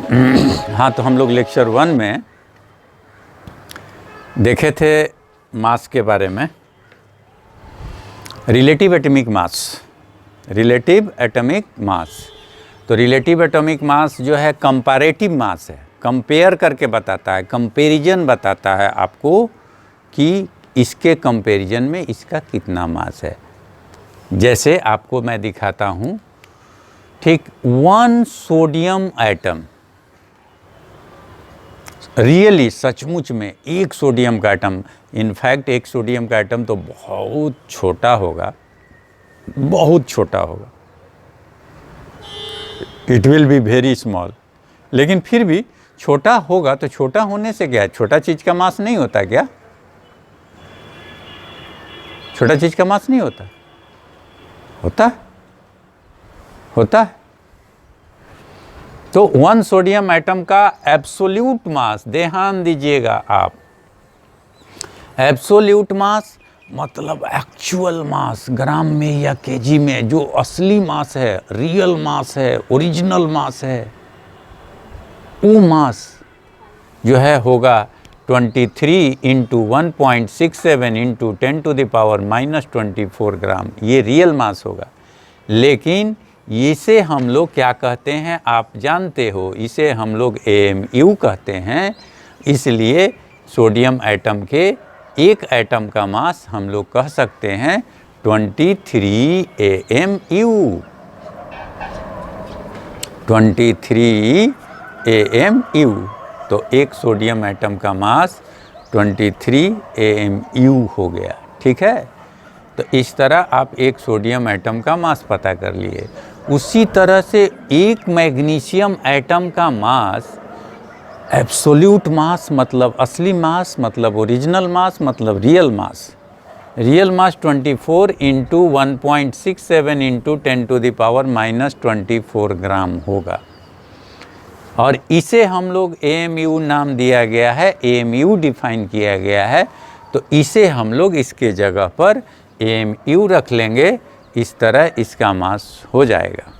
हाँ, तो हम लोग लेक्चर 1 में देखे थे मास के बारे में, relative atomic mass. Relative atomic मास, तो रिलेटिव एटॉमिक मास जो है कंपैरेटिव मास है, कंपेयर करके बताता है, कंपैरिजन बताता है आपको कि इसके कंपैरिजन में इसका कितना मास है। जैसे आपको मैं दिखाता हूँ, ठीक, 1 सोडियम एटम, रियली सचमुच में एक सोडियम का एटम, इनफैक्ट एक सोडियम का एटम तो बहुत छोटा होगा, बहुत छोटा होगा, it will be very small, लेकिन फिर भी छोटा होगा। तो छोटा होने से क्या है, छोटा चीज़ का मास नहीं होता क्या? छोटा चीज़ का मास नहीं होता? होता होता है। तो 1 सोडियम एटम का एब्सोल्यूट मास, ध्यान दीजिएगा आप, एब्सोल्यूट मास मतलब एक्चुअल मास, ग्राम में या केजी में, जो असली मास है, रियल मास है, ओरिजिनल मास है, वो मास जो है होगा 23 इंटू 1.67 इंटू 10⁻⁻⁻24 ग्राम, ये रियल मास होगा। लेकिन इसे हम लोग क्या कहते हैं आप जानते हो? इसे हम लोग AMU कहते हैं। इसलिए सोडियम एटम के एक एटम का मास हम लोग कह सकते हैं 23 AMU, 23 AMU। तो एक सोडियम एटम का मास 23 AMU हो गया, ठीक है। तो इस तरह आप एक सोडियम एटम का मास पता कर लिए। उसी तरह से एक मैग्नीशियम एटम का मास, एब्सोल्यूट मास मतलब असली मास, मतलब ओरिजिनल मास, मतलब रियल मास, रियल मास 24 इंटू 1.67 इंटू 10⁻⁻24 ग्राम होगा। और इसे हम लोग AMU नाम दिया गया है, AMU डिफाइन किया गया है। तो इसे हम लोग इसके जगह पर AMU रख लेंगे, इस तरह इसका मास हो जाएगा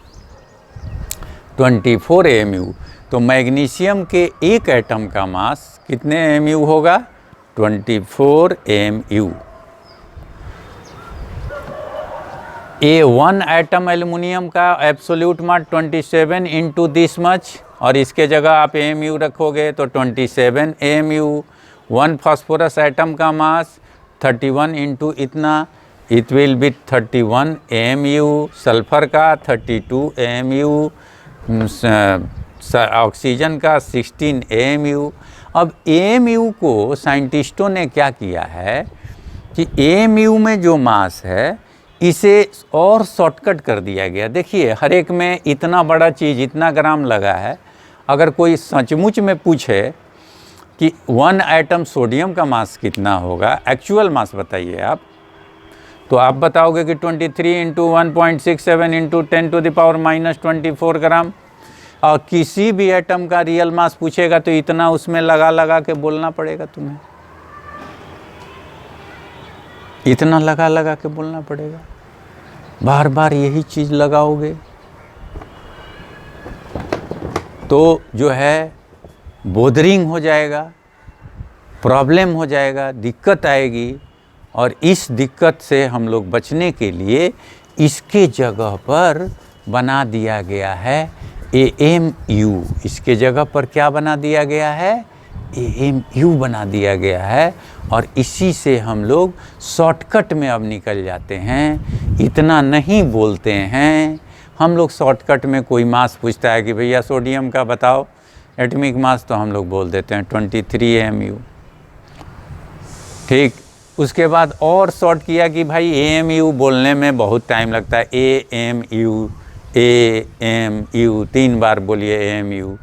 24 AMU। तो मैग्नीशियम के एक एटम का मास कितने AMU होगा? 24 AMU। A1 एटम एल्युमिनियम का absolute mass 27 into this much, और इसके जगह आप AMU रखोगे तो 27 AMU। 1 फास्फोरस एटम का मास 31 इंटू इतना, it will be 31 AMU। Sulphur का 32 AMU, ऑक्सीजन का 16 AMU। अब AMU को साइंटिस्टों ने क्या किया है कि AMU में जो मास है इसे और शॉर्टकट कर दिया गया। देखिए, हर एक में इतना बड़ा चीज़, इतना ग्राम लगा है। अगर कोई सचमुच में पूछे कि 1 एटम सोडियम का मास कितना होगा, एक्चुअल मास बताइए आप, तो आप बताओगे कि 23 इंटू 1.67 इंटू 10⁻⁻24 ग्राम। और किसी भी एटम का रियल मास पूछेगा तो इतना उसमें लगा लगा के बोलना पड़ेगा तुम्हें, इतना लगा लगा के बोलना पड़ेगा, बार बार यही चीज़ लगाओगे तो जो है बोदरिंग हो जाएगा, प्रॉब्लम हो जाएगा, दिक्कत आएगी। और इस दिक्कत से हम लोग बचने के लिए इसके जगह पर बना दिया गया है AMU। इसके जगह पर क्या बना दिया गया है? AMU बना दिया गया है। और इसी से हम लोग शॉर्टकट में अब निकल जाते हैं, इतना नहीं बोलते हैं हम लोग। शॉर्टकट में कोई मास पूछता है कि भैया सोडियम का बताओ एटॉमिक मास, तो हम लोग बोल देते हैं 23 AMU, ठीक। उसके बाद और शॉर्ट किया कि भाई AMU बोलने में बहुत टाइम लगता है, AMU 3 बार बोलिए AMU,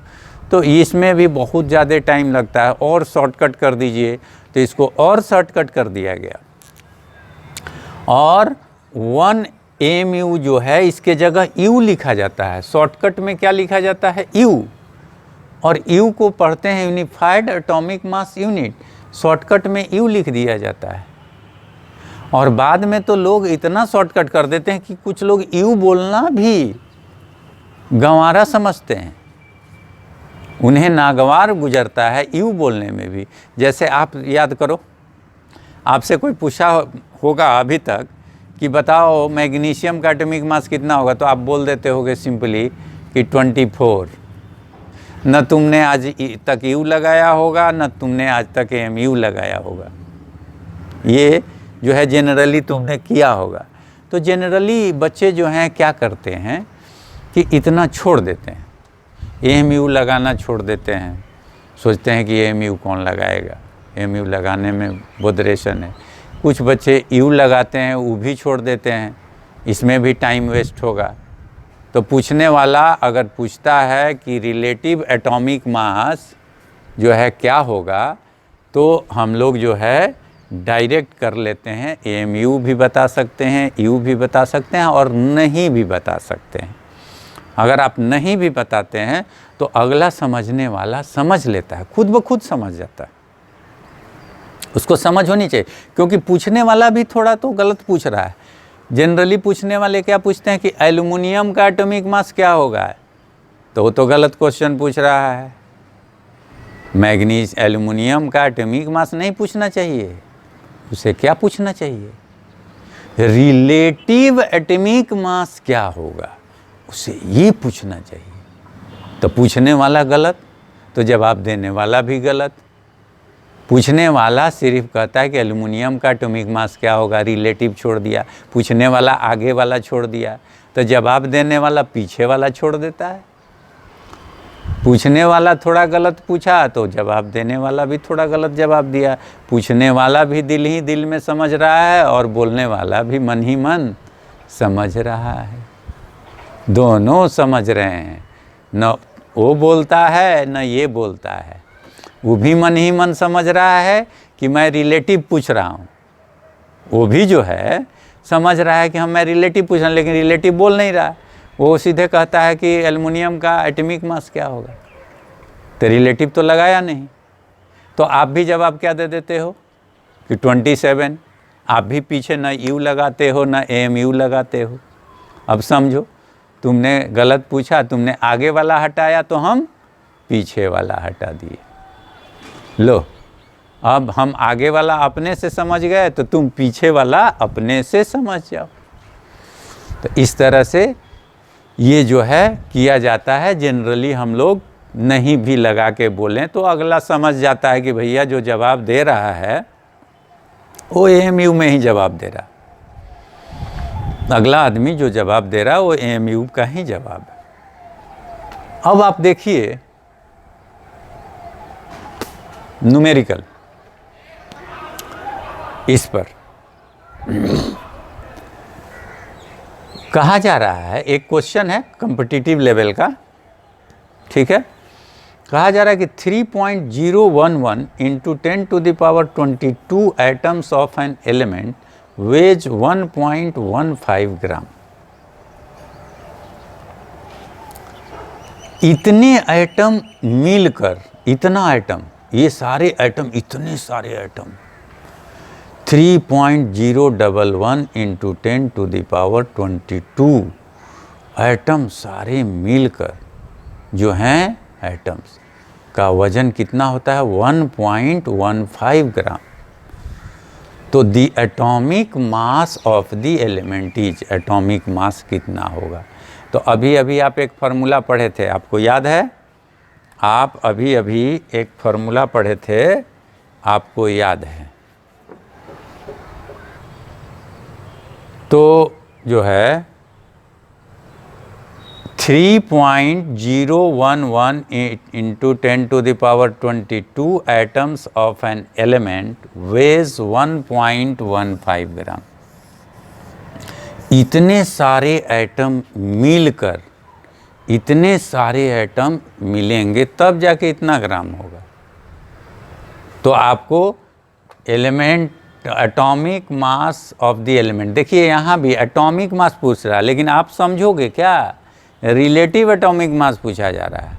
तो इसमें भी बहुत ज़्यादा टाइम लगता है, और शॉर्टकट कर दीजिए। तो इसको और शॉर्टकट कर दिया गया, और 1 AMU जो है इसके जगह U लिखा जाता है। शॉर्टकट में क्या लिखा जाता है? U। और U को पढ़ते हैं unified atomic mass unit, shortcut में U लिख दिया जाता है। और बाद में तो लोग इतना शॉर्टकट कर देते हैं कि कुछ लोग U बोलना भी गंवारा समझते हैं। उन्हें नागवार गुजरता है यू बोलने में भी। जैसे आप याद करो, आपसे कोई पूछा होगा अभी तक कि बताओ मैग्नीशियम का एटॉमिक मास कितना होगा, तो आप बोल देते होगे सिंपली कि 24। न तुमने आज तक यू लगाया होगा, न तुमने आज तक एमयू लगाया होगा। ये जो है जनरली तुमने किया होगा। तो जनरली बच्चे जो हैं क्या करते हैं कि इतना छोड़ देते हैं, एमयू लगाना छोड़ देते हैं, सोचते हैं कि एमयू कौन लगाएगा, एमयू लगाने में बोदरेशन है। कुछ बच्चे यू लगाते हैं, वो भी छोड़ देते हैं, इसमें भी टाइम वेस्ट होगा। तो पूछने वाला अगर पूछता है कि रिलेटिव एटॉमिक मास जो है क्या होगा, तो हम लोग जो है डायरेक्ट कर लेते हैं, एमयू भी बता सकते हैं, यू भी बता सकते हैं और नहीं भी बता सकते हैं। अगर आप नहीं भी बताते हैं तो अगला समझने वाला समझ लेता है, खुद ब खुद समझ जाता है। उसको समझ होनी चाहिए, क्योंकि पूछने वाला भी थोड़ा तो गलत पूछ रहा है। जनरली पूछने वाले क्या पूछते हैं कि एल्युमिनियम का एटॉमिक मास क्या होगा, तो वो तो गलत क्वेश्चन पूछ रहा है। मैग्नीज एल्युमिनियम का एटॉमिक मास नहीं पूछना चाहिए, उसे क्या पूछना चाहिए, रिलेटिव एटॉमिक मास क्या होगा, उसे ये पूछना चाहिए। तो पूछने वाला गलत, तो जवाब देने वाला भी गलत। पूछने वाला सिर्फ कहता है कि एल्युमिनियम का एटॉमिक मास क्या होगा, रिलेटिव छोड़ दिया, पूछने वाला आगे वाला छोड़ दिया, तो जवाब देने वाला पीछे वाला छोड़ देता है। पूछने वाला थोड़ा गलत पूछा तो जवाब देने वाला भी थोड़ा गलत जवाब दिया। पूछने वाला भी दिल ही दिल में समझ रहा है और बोलने वाला भी मन ही मन समझ रहा है। दोनों समझ रहे हैं, न वो बोलता है न ये बोलता है। वो भी मन ही मन समझ रहा है कि मैं रिलेटिव पूछ रहा हूँ, वो भी जो है समझ रहा है कि हम मैं रिलेटिव पूछ रहा हूँ, लेकिन रिलेटिव बोल नहीं रहा। वो सीधे कहता है कि एल्युमिनियम का एटॉमिक मास क्या होगा, तो रिलेटिव तो लगाया नहीं। तो आप भी जवाब क्या दे देते हो कि 27। आप भी पीछे न यू लगाते हो न एमयू लगाते हो। अब समझो, तुमने गलत पूछा, तुमने आगे वाला हटाया तो हम पीछे वाला हटा दिए। लो, अब हम आगे वाला अपने से समझ गए तो तुम पीछे वाला अपने से समझ जाओ। तो इस तरह से ये जो है किया जाता है। जनरली हम लोग नहीं भी लगा के बोलें तो अगला समझ जाता है कि भैया जो जवाब दे रहा है वो एमयू में ही जवाब दे रहा। अगला आदमी जो जवाब दे रहा है वो एमयू का ही जवाब है। अब आप देखिए न्यूमेरिकल, इस पर कहा जा रहा है, एक क्वेश्चन है कॉम्पिटिटिव लेवल का, ठीक है। कहा जा रहा है कि 3.011 into 10⁻22 atoms of an element weighs 1.15 gram. इतने एटम मिलकर, इतना एटम, ये सारे एटम, इतने सारे एटम 3.011 इंटू 10⁻22 एटम सारे मिलकर जो हैं एटम्स का वजन कितना होता है, 1.15 ग्राम। तो the atomic mass of the element is, atomic mass कितना होगा। तो अभी अभी आप एक फार्मूला पढ़े थे, आपको याद है? आप अभी अभी एक फार्मूला पढ़े थे, आपको याद है? तो जो है 3.011 into 10⁻22 atoms of an element weighs 1.15 gram. इतने सारे एटम मिलकर, इतने सारे एटम मिलेंगे तब जाके इतना ग्राम होगा। तो आपको element, atomic mass of the element, देखिए यहाँ भी एटॉमिक मास पूछ रहा है, लेकिन आप समझोगे क्या, रिलेटिव एटॉमिक मास पूछा जा रहा है।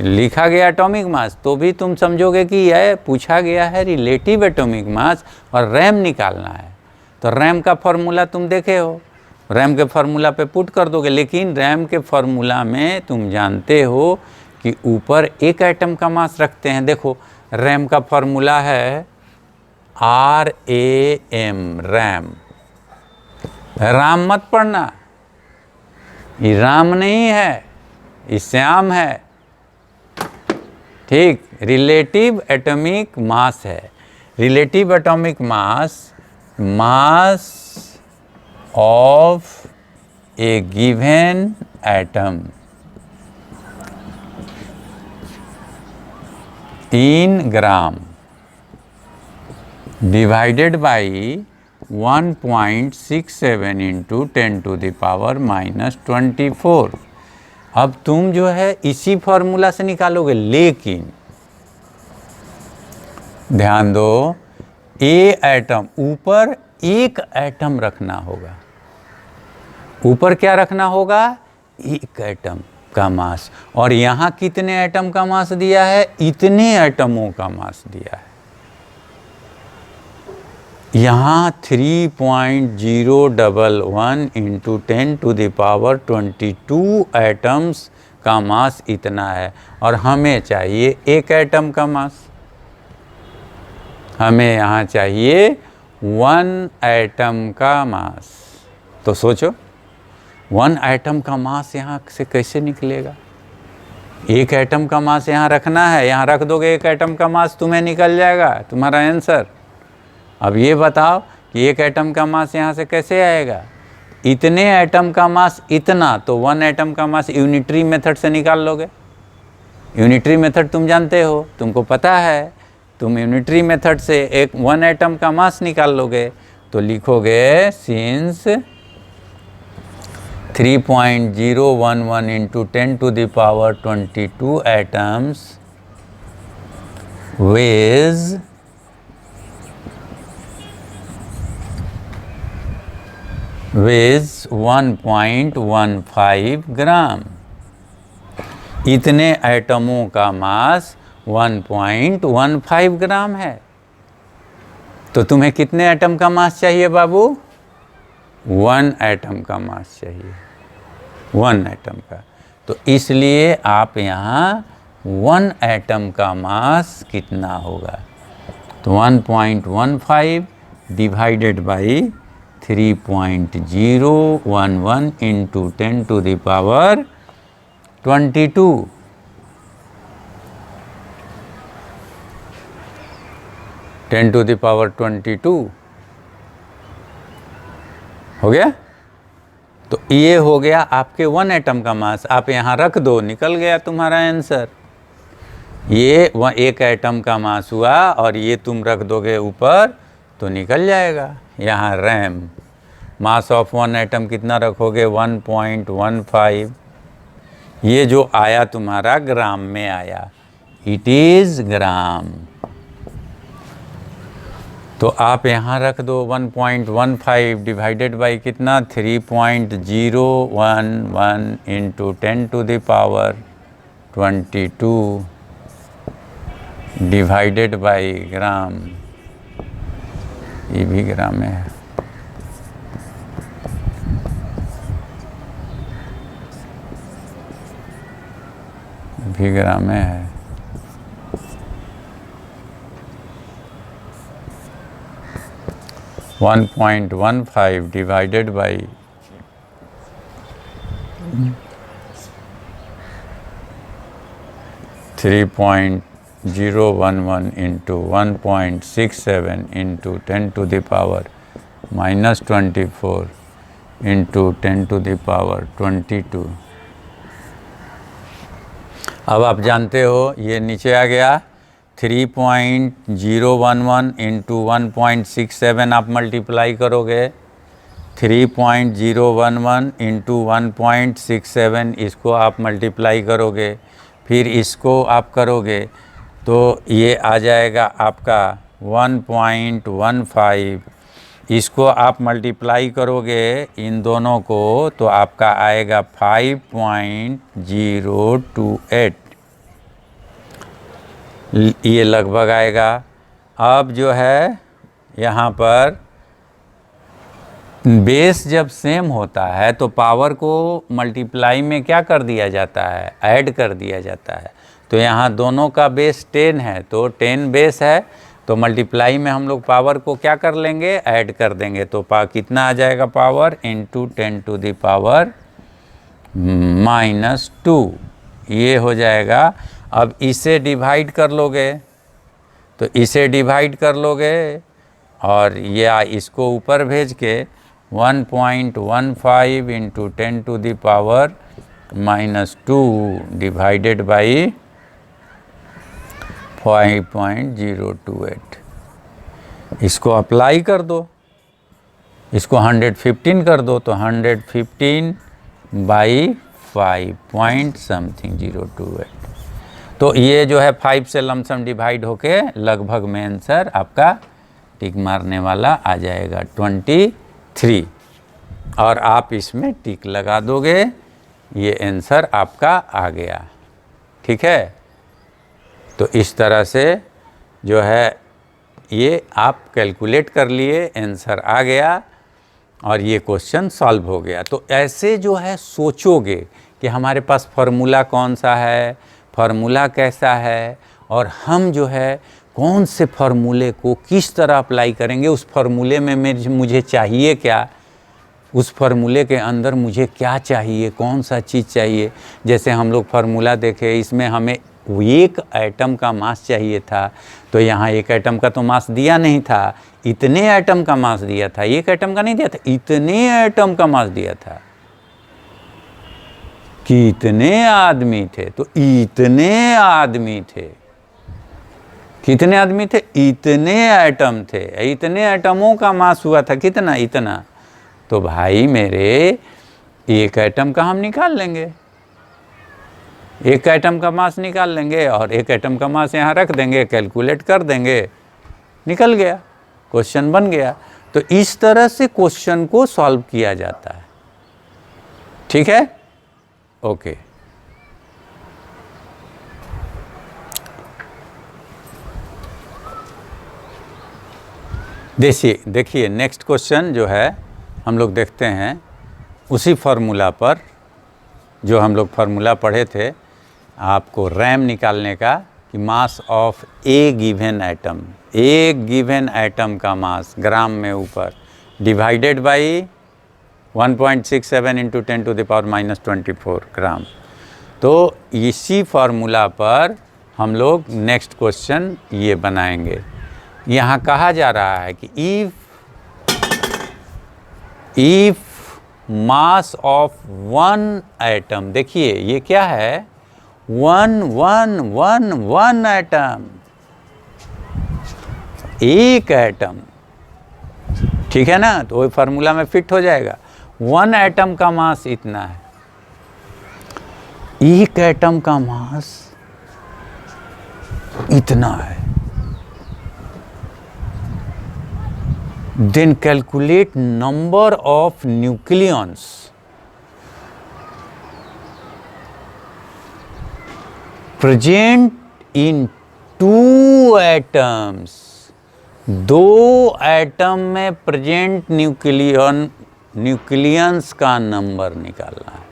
लिखा गया एटॉमिक मास, तो भी तुम समझोगे कि यह पूछा गया है रिलेटिव एटॉमिक मास और रैम निकालना है। तो रैम का फॉर्मूला तुम देखे हो, रैम के फार्मूला पे पुट कर दोगे, लेकिन रैम के फार्मूला में तुम जानते हो कि ऊपर एक एटम का मास रखते हैं। देखो रैम का फॉर्मूला है RAM, रैम। राम मत पढ़ना, ये राम नहीं है, ये श्याम है, ठीक। रिलेटिव एटॉमिक मास है। Relative atomic mass, mass of a given atom in gram divided by 1.67 into 10⁻⁻24। अब तुम जो है इसी फॉर्मूला से निकालोगे, लेकिन ध्यान दो, ए एटम, ऊपर एक एटम रखना होगा। ऊपर क्या रखना होगा? एक एटम का मास। और यहाँ कितने एटम का मास दिया है? इतने एटमों का मास दिया है। यहाँ 3.011 इंटू 10⁻22 एटम्स का मास इतना है, और हमें चाहिए एक एटम का मास। हमें यहाँ चाहिए 1 एटम का मास। तो सोचो 1 एटम का मास यहाँ से कैसे निकलेगा? एक एटम का मास यहाँ रखना है, यहाँ रख दोगे एक एटम का मास, तुम्हें निकल जाएगा तुम्हारा आंसर। अब ये बताओ कि एक एटम का मास यहाँ से कैसे आएगा? इतने एटम का मास इतना, तो 1 एटम का मास यूनिटरी मेथड से निकाल लोगे। यूनिटरी मेथड तुम जानते हो, तुमको पता है। तुम यूनिटरी मेथड से 1 एटम का मास निकाल लोगे, तो लिखोगे since 3.011 into 10⁻22 atoms weighs 1.15 gram. इतने एटमों का मास 1.15 ग्राम है। तो तुम्हें कितने एटम का मास चाहिए बाबू? 1 एटम का मास चाहिए, 1 एटम का। तो इसलिए आप यहाँ 1 एटम का मास कितना होगा? तो 1.15 डिवाइडेड बाई 3.011 इंटू 10⁻22। 10⁻22 हो गया। तो ये हो गया आपके 1 एटम का मास। आप यहाँ रख दो, निकल गया तुम्हारा आंसर। ये 1 एटम का मास हुआ, और ये तुम रख दोगे ऊपर तो निकल जाएगा। यहाँ रैम, मास ऑफ 1 एटम कितना रखोगे? 1.15। ये जो आया तुम्हारा ग्राम में आया, इट इज़ ग्राम। तो आप यहाँ रख दो 1.15 डिवाइडेड बाई कितना? 3.011 इंटू 10⁻22 डिवाइडेड बाई ग्राम। ये भी ग्राम में है। भी ग्राम में है। One 1.15 divided by 3.011 into 1.67 into 10⁻⁻24 into 10⁻22। अब आप जानते हो ये नीचे आ गया 3.011 इंटू 1.67 आप मल्टीप्लाई करोगे। 3.011 इंटू 1.67 इसको आप मल्टीप्लाई करोगे, फिर इसको आप करोगे तो ये आ जाएगा आपका 1.15। इसको आप मल्टीप्लाई करोगे इन दोनों को तो आपका आएगा 5.028। ये लगभग आएगा। अब जो है यहाँ पर बेस जब सेम होता है तो पावर को मल्टीप्लाई में क्या कर दिया जाता है? ऐड कर दिया जाता है। तो यहाँ दोनों का बेस 10 है, तो 10 बेस है, तो मल्टीप्लाई में हम लोग पावर को क्या कर लेंगे, ऐड कर देंगे। तो कितना आ जाएगा power, into 10 to the power -2, ये हो जाएगा। अब इसे डिवाइड कर लोगे, तो इसे डिवाइड कर लोगे और या इसको ऊपर भेज के 1.15 into 10 to the power -2 divided by 5.028, इसको अप्लाई कर दो, इसको 115 कर दो, तो 115 बाई 5.028, तो ये जो है 5 से लमसम डिवाइड होके लगभग में आंसर आपका टिक मारने वाला आ जाएगा 23, और आप इसमें टिक लगा दोगे, ये आंसर आपका आ गया। ठीक है, तो इस तरह से जो है ये आप कैलकुलेट कर लिए, आंसर आ गया और ये क्वेश्चन सॉल्व हो गया। तो ऐसे जो है सोचोगे कि हमारे पास फार्मूला कौन सा है, फार्मूला कैसा है, और हम जो है कौन से फार्मूले को किस तरह अप्लाई करेंगे, उस फार्मूले में मुझे चाहिए क्या, उस फार्मूले के अंदर मुझे क्या चाहिए, कौन सा चीज़ चाहिए। जैसे हम लोग फार्मूला देखे, इसमें हमें एक एटम का मास चाहिए था, तो यहाँ एक एटम का तो मास दिया नहीं था, इतने एटम का मास दिया था, एक एटम का नहीं दिया था, इतने एटम का मास दिया था। कितने आदमी थे, तो इतने आदमी थे। कितने आदमी थे, इतने एटम थे, इतने एटमों का मास हुआ था, कितना, इतना। तो भाई मेरे एक एटम का हम निकाल लेंगे, एक एटम का मास निकाल लेंगे और एक एटम का मास यहाँ रख देंगे, कैलकुलेट कर देंगे, निकल गया, क्वेश्चन बन गया। तो इस तरह से क्वेश्चन को सॉल्व किया जाता है। ठीक है, ओके। देखिए नेक्स्ट क्वेश्चन जो है हम लोग देखते हैं, उसी फार्मूला पर जो हम लोग फार्मूला पढ़े थे, आपको रैम निकालने का, कि mass of a given atom, एक गिवन एटम का मास ग्राम में ऊपर divided by 1.67 into 10 to the power -24 gram. तो इसी फार्मूला पर हम लोग नेक्स्ट क्वेश्चन ये बनाएंगे। यहाँ कहा जा रहा है कि if mass of one atom, देखिए ये क्या है, वन एटम, एक एटम, ठीक है ना, तो वही फार्मूला में फिट हो जाएगा। वन एटम का मास इतना है, एक एटम का मास इतना है, then calculate number of nucleons present in two atoms, दो एटम में प्रेजेंट न्यूक्लियंस का नंबर निकालना है।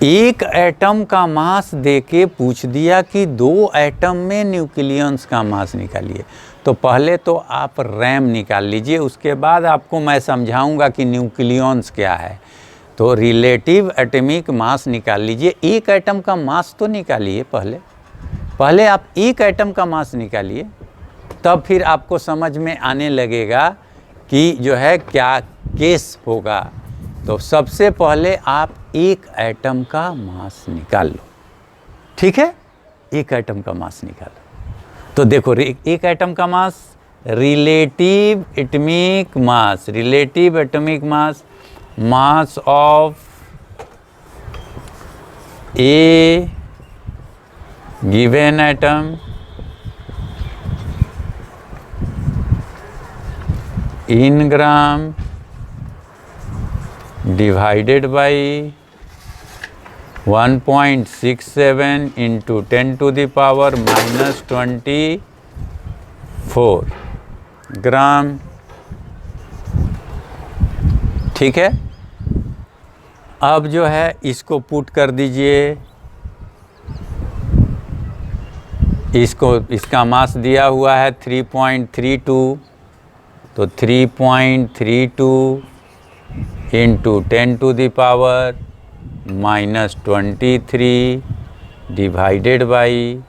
एक एटम का मास देके पूछ दिया कि दो एटम में न्यूक्लियंस का मास निकालिए। तो पहले तो आप रैम निकाल लीजिए, उसके बाद आपको मैं समझाऊंगा कि न्यूक्लियंस क्या है। तो रिलेटिव एटॉमिक मास निकाल लीजिए, एक एटम का मास तो निकालिए, पहले आप एक एटम का मास निकालिए, तब फिर आपको समझ में आने लगेगा कि जो है क्या केस होगा। तो सबसे पहले आप एक एटम का मास निकाल लो, ठीक है, एक एटम का मास निकालो। तो देखो एक एटम का mass, relative atomic mass, relative atomic mass, mass of a given atom in gram divided by 1.67 into 10 to the power -24 ग्राम। ठीक है, अब जो है इसको पुट कर दीजिए इसका मास दिया हुआ है 3.32, तो 3.32 इंटू 10⁻⁻³ डिवाइडेड बाई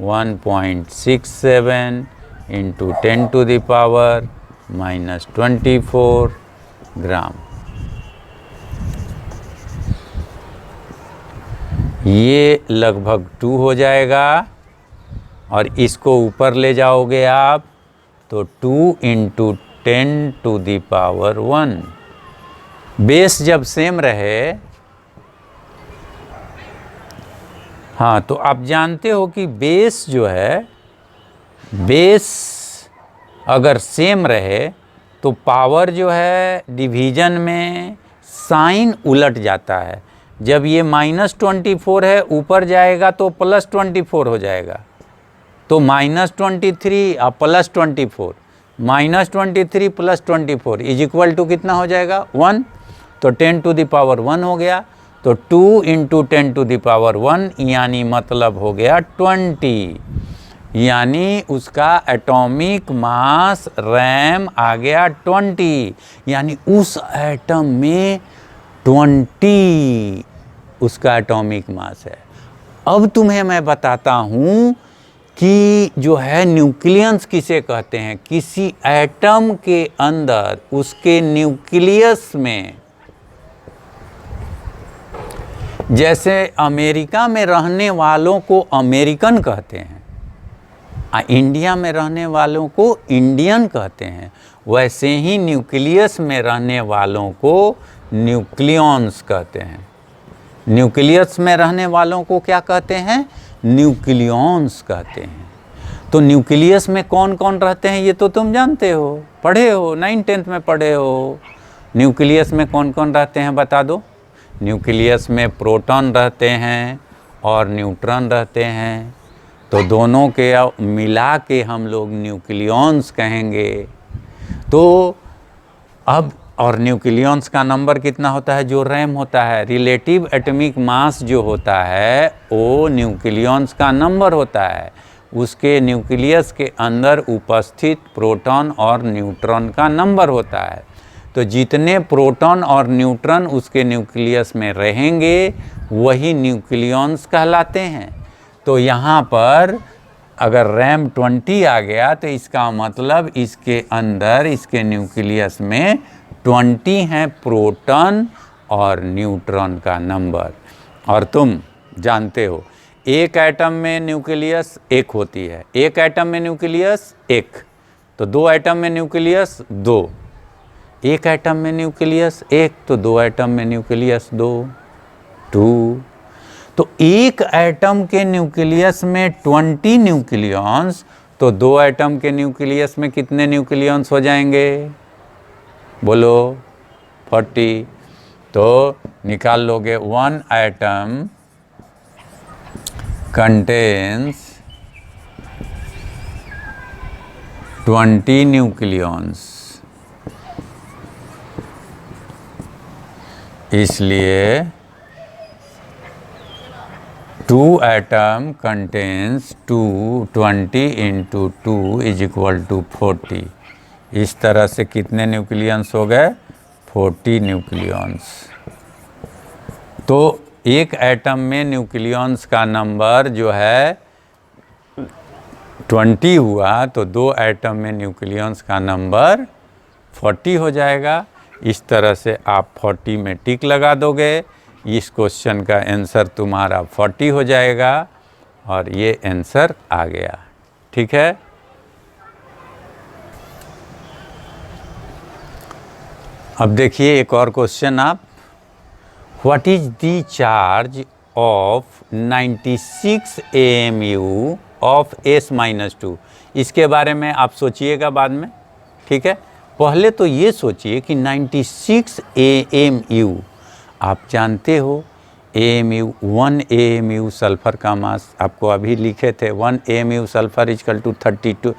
1.67 इंटू 10⁻⁻24 ग्राम। ये लगभग 2 हो जाएगा, और इसको ऊपर ले जाओगे आप तो 2 इंटू 10⁻⁻1। बेस जब सेम रहे, हाँ, तो आप जानते हो कि बेस जो है, बेस अगर सेम रहे तो पावर जो है डिवीजन में साइन उलट जाता है। जब ये -24 है, ऊपर जाएगा तो +24 हो जाएगा, तो -23 और +24, -23 + 24 इज इक्वल टू कितना हो जाएगा? 1। तो 10⁻1 हो गया, तो 2 इंटू 10⁻1 यानी मतलब हो गया 20, यानी उसका एटॉमिक मास रैम आ गया 20, यानी उस एटम में 20 उसका एटॉमिक मास है। अब तुम्हें मैं बताता हूँ कि जो है न्यूक्लियस किसे कहते हैं। किसी एटम के अंदर उसके न्यूक्लियस में, जैसे अमेरिका में रहने वालों को अमेरिकन कहते हैं, इंडिया में रहने वालों को इंडियन कहते हैं, वैसे ही न्यूक्लियस में रहने वालों को न्यूक्लियॉन्स कहते हैं। न्यूक्लियस में रहने वालों को क्या कहते हैं? न्यूक्लियॉन्स कहते हैं। तो न्यूक्लियस में कौन कौन रहते हैं ये तो तुम जानते हो, पढ़े हो, 9th-10th में पढ़े हो। न्यूक्लियस में कौन कौन रहते हैं बता दो। न्यूक्लियस में प्रोटॉन रहते हैं और न्यूट्रॉन रहते हैं, तो दोनों के मिला के हम लोग न्यूक्लियॉन्स कहेंगे। तो अब और न्यूक्लियॉन्स का नंबर कितना होता है? जो रैम होता है, रिलेटिव एटॉमिक मास जो होता है वो न्यूक्लियॉन्स का नंबर होता है, उसके न्यूक्लियस के अंदर उपस्थित प्रोटॉन और न्यूट्रॉन का नंबर होता है। तो जितने प्रोटॉन और न्यूट्रॉन उसके न्यूक्लियस में रहेंगे वही न्यूक्लियॉन्स कहलाते हैं। तो यहाँ पर अगर रैम 20 आ गया तो इसका मतलब इसके अंदर, इसके न्यूक्लियस में 20 हैं प्रोटॉन और न्यूट्रॉन का नंबर। और तुम जानते हो एक एटम में न्यूक्लियस 1 होती है, एक एटम में न्यूक्लियस 1, तो 2 एटम में न्यूक्लियस 2, एक एटम में न्यूक्लियस 1 तो 2 एटम में न्यूक्लियस 2। तो एक एटम के न्यूक्लियस में 20 न्यूक्लियॉन्स, तो 2 एटम के न्यूक्लियस में कितने न्यूक्लियॉन्स हो जाएंगे? बोलो 40। तो निकाल लोगे 1 एटम कंटेन्स 20 न्यूक्लियॉन्स, इसलिए 2 atom contains 20 into 2 is equal to 40। इस तरह से कितने न्यूक्लियॉन्स हो गए? 40 न्यूक्लियॉन्स। तो एक एटम में न्यूक्लियॉन्स का नंबर जो है 20 हुआ, तो 2 एटम में न्यूक्लियॉन्स का नंबर 40 हो जाएगा। इस तरह से आप 40 में टिक लगा दोगे, इस क्वेश्चन का आंसर तुम्हारा 40 हो जाएगा और ये आंसर आ गया। ठीक है। अब देखिए एक और क्वेश्चन आप, what is the charge of 96 AMU of S-2। इसके बारे में आप सोचिएगा बाद में, ठीक है। पहले तो ये सोचिए कि 96 AMU, आप जानते हो AMU 1 AMU सल्फ़र का मास आपको अभी लिखे थे, 1 AMU सल्फ़र इक्वल टू 32,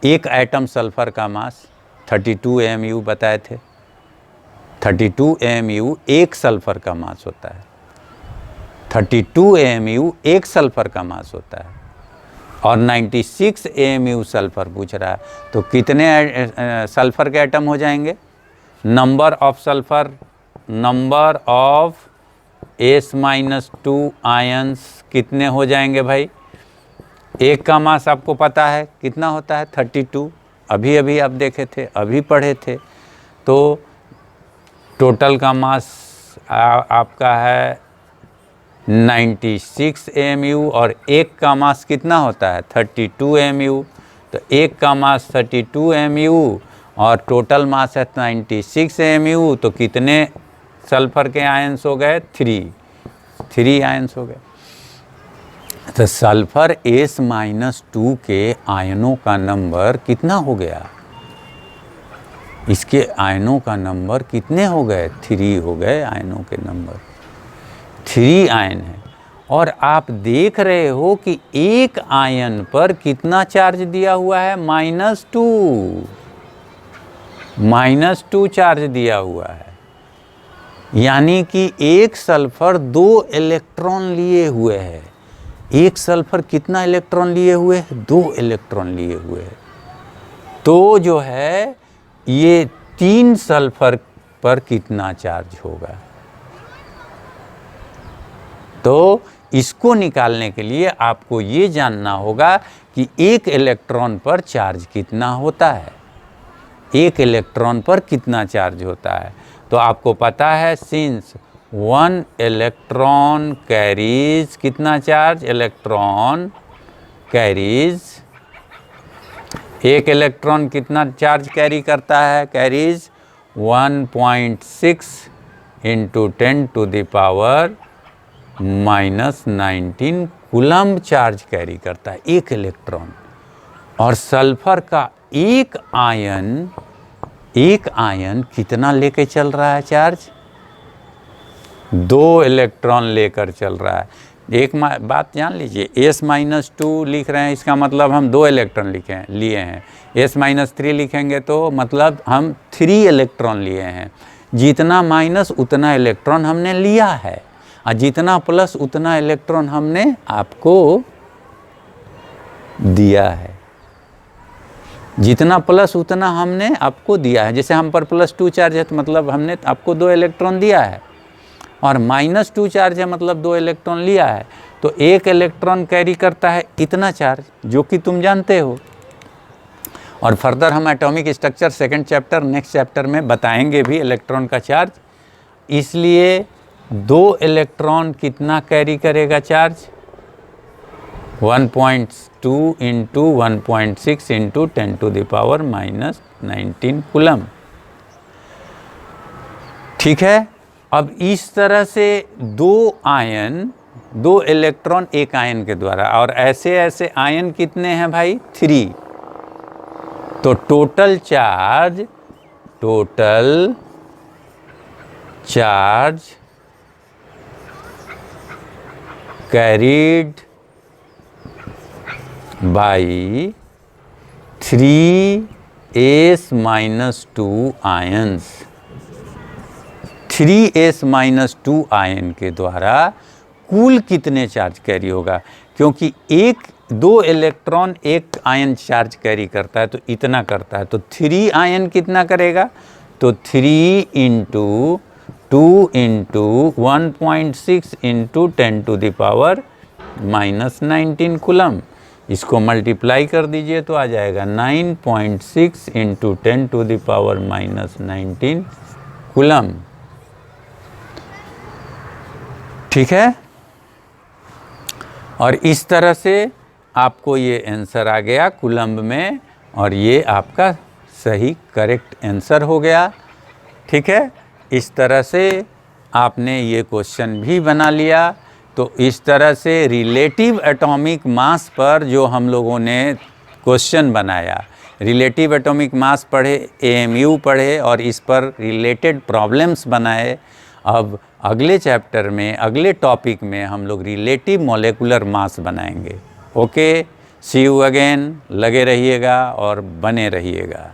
एक एटम सल्फ़र का मास 32 AMU बताए थे। 32 AMU एक सल्फ़र का मास होता है, 32 AMU एक सल्फ़र का मास होता है। और 96 AMU सल्फर पूछ रहा है, तो कितने सल्फर के एटम हो जाएंगे? Number of sulphur, number of S-2 ions कितने हो जाएंगे भाई? एक का मास आपको पता है कितना होता है? 32। अभी अभी आप देखे थे, अभी पढ़े थे। तो टोटल का मास आपका है 96 AMU और एक का मास कितना होता है? 32 AMU। तो एक का मास 32 AMU और टोटल मास है 96 AMU। तो कितने सल्फर के आयंस हो गए? 3 आयंस हो गए। तो सल्फर S-2 के आयनों का नंबर कितना हो गया? इसके आयनों का नंबर कितने हो गए? 3 हो गए आयनों के नंबर। 3 आयन है। और आप देख रहे हो कि एक आयन पर कितना चार्ज दिया हुआ है? -2 चार्ज दिया हुआ है। यानी कि एक सल्फर 2 इलेक्ट्रॉन लिए हुए है। एक सल्फर कितना इलेक्ट्रॉन लिए हुए है? 2 इलेक्ट्रॉन लिए हुए है। तो जो है ये 3 सल्फर पर कितना चार्ज होगा? तो इसको निकालने के लिए आपको ये जानना होगा कि एक इलेक्ट्रॉन पर चार्ज कितना होता है। एक इलेक्ट्रॉन पर कितना चार्ज होता है? तो आपको पता है, सिंस 1 इलेक्ट्रॉन कैरीज कितना चार्ज? इलेक्ट्रॉन कैरीज, एक इलेक्ट्रॉन कितना चार्ज कैरी करता है? कैरीज 1.6 × 10⁻⁻19 कूलम्ब चार्ज कैरी करता है एक इलेक्ट्रॉन। और सल्फर का एक आयन कितना लेके चल रहा है चार्ज? 2 इलेक्ट्रॉन लेकर चल रहा है। एक बात जान लीजिए, S-2 लिख रहे हैं, इसका मतलब हम 2 इलेक्ट्रॉन लिए हैं। S-3 लिखेंगे तो मतलब हम 3 इलेक्ट्रॉन लिए हैं। जितना माइनस उतना इलेक्ट्रॉन हमने लिया है, और जितना प्लस उतना इलेक्ट्रॉन हमने आपको दिया है। जितना प्लस उतना हमने आपको दिया है। जैसे हम पर +2 चार्ज है तो मतलब हमने आपको 2 इलेक्ट्रॉन दिया है, और -2 चार्ज है मतलब 2 इलेक्ट्रॉन लिया है। तो एक इलेक्ट्रॉन कैरी करता है इतना चार्ज, जो कि तुम जानते हो। और फर्दर हम atomic structure second chapter, next chapter में बताएंगे भी इलेक्ट्रॉन का चार्ज। इसलिए 2 इलेक्ट्रॉन कितना कैरी करेगा चार्ज? 1.2 × 1.6 × 10⁻⁻19 कूलम्ब। ठीक है। अब इस तरह से 2 इलेक्ट्रॉन एक आयन के द्वारा, और ऐसे ऐसे आयन कितने हैं भाई? 3। तो total charge carried by 3s-2 ions. 3s-2 ion के द्वारा कुल कितने चार्ज कैरी होगा? क्योंकि 2 इलेक्ट्रॉन एक आयन चार्ज कैरी करता है तो इतना करता है, तो 3 आयन कितना करेगा? तो 3 × 2 × 1.6 × 10⁻⁻19 कूलम्ब। इसको मल्टीप्लाई कर दीजिए तो आ जाएगा 9.6 × 10⁻⁻19 कूलम्ब। ठीक है। और इस तरह से आपको ये आंसर आ गया कूलम्ब में, और ये आपका सही करेक्ट आंसर हो गया। ठीक है। इस तरह से आपने ये क्वेश्चन भी बना लिया। तो इस तरह से रिलेटिव एटॉमिक मास पर जो हम लोगों ने क्वेश्चन बनाया, रिलेटिव एटॉमिक मास पढ़े, AMU पढ़े, और इस पर रिलेटेड प्रॉब्लम्स बनाए। अब अगले चैप्टर में, अगले टॉपिक में हम लोग रिलेटिव मॉलिक्यूलर मास बनाएंगे। Okay, see you again. लगे रहिएगा और बने रहिएगा।